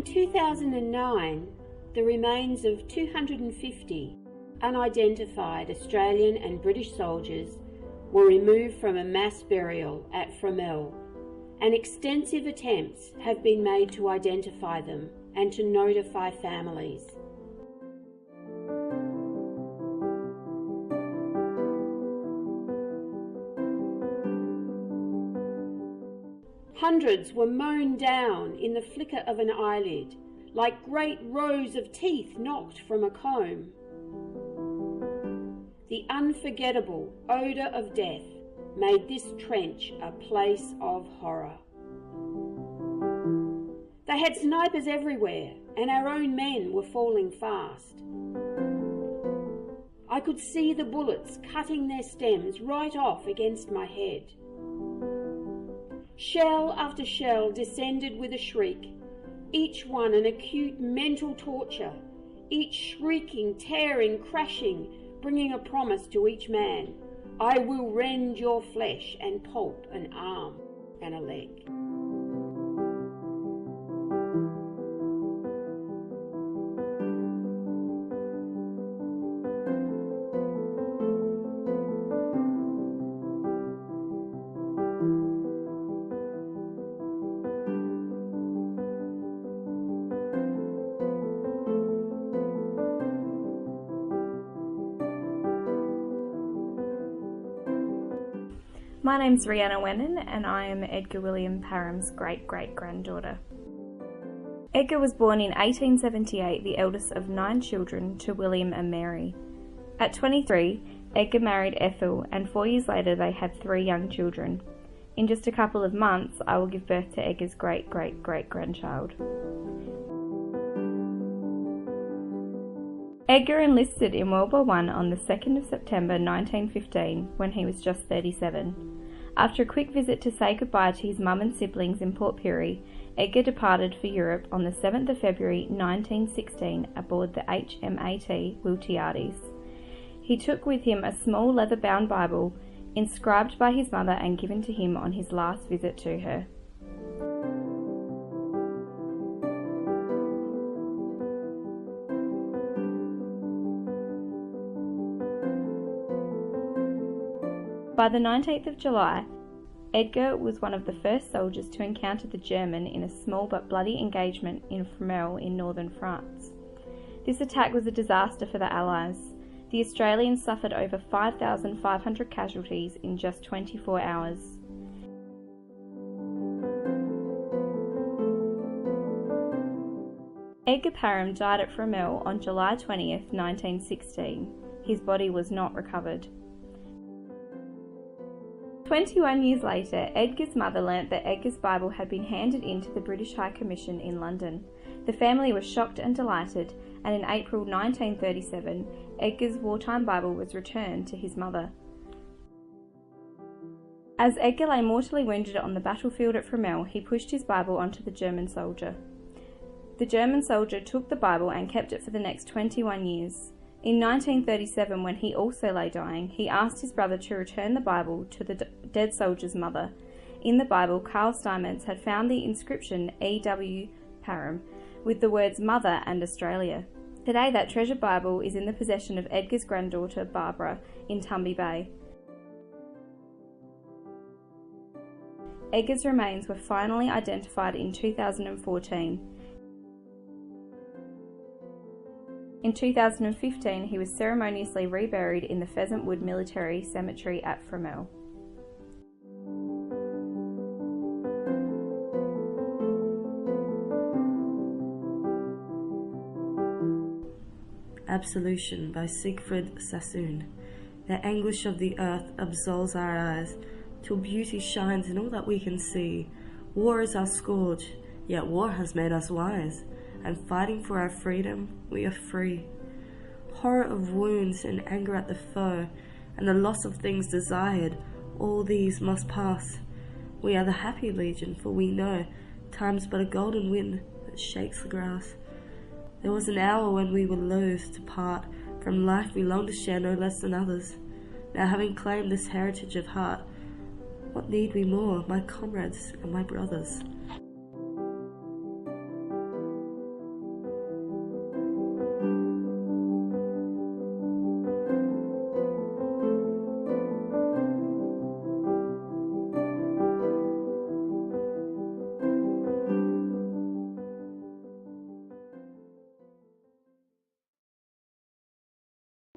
In 2009, the remains of 250 unidentified Australian and British soldiers were removed from a mass burial at Fromelles, and extensive attempts have been made to identify them and to notify families. Hundreds were mown down in the flicker of an eyelid, like great rows of teeth knocked from a comb. The unforgettable odour of death made this trench a place of horror. They had snipers everywhere, and our own men were falling fast. I could see the bullets cutting their stems right off against my head. Shell after shell descended with a shriek, each one an acute mental torture, each shrieking, tearing, crashing, bringing a promise to each man: I will rend your flesh and pulp an arm and a leg. My name's Rhianna Wennon and I am Edgar William Parham's great-great-granddaughter. Edgar was born in 1878, the eldest of 9 children, to William and Mary. At 23, Edgar married Ethel, and 4 years later they had 3 young children. In just a couple of months, I will give birth to Edgar's great-great-great-grandchild. Edgar enlisted in World War I on the 2nd of September 1915 when he was just 37. After a quick visit to say goodbye to his mum and siblings in Port Pirie, Edgar departed for Europe on the 7th of February 1916 aboard the HMAT Wiltiades. He took with him a small leather-bound Bible inscribed by his mother and given to him on his last visit to her. By the 19th of July, Edgar was one of the first soldiers to encounter the German in a small but bloody engagement in Fromelles in northern France. This attack was a disaster for the Allies. The Australians suffered over 5,500 casualties in just 24 hours. Edgar Parham died at Fromelles on July 20th, 1916. His body was not recovered. 21 years later, Edgar's mother learnt that Edgar's Bible had been handed in to the British High Commission in London. The family was shocked and delighted, and in April 1937, Edgar's wartime Bible was returned to his mother. As Edgar lay mortally wounded on the battlefield at Fromelles, he pushed his Bible onto the German soldier. The German soldier took the Bible and kept it for the next 21 years. In 1937, when he also lay dying, he asked his brother to return the Bible to the dead soldier's mother. In the Bible, Carl Steinmetz had found the inscription E.W. Parham with the words Mother and Australia. Today, that treasured Bible is in the possession of Edgar's granddaughter, Barbara, in Tumby Bay. Edgar's remains were finally identified in 2014. In 2015, he was ceremoniously reburied in the Pheasant Wood Military Cemetery at Fromelles. Absolution by Siegfried Sassoon. The anguish of the earth absolves our eyes, till beauty shines in all that we can see. War is our scourge, yet war has made us wise, and fighting for our freedom, we are free. Horror of wounds and anger at the foe, and the loss of things desired, all these must pass. We are the happy legion, for we know time's but a golden wind that shakes the grass. There was an hour when we were loath to part from life we longed to share no less than others. Now having claimed this heritage of heart, what need we more, my comrades and my brothers?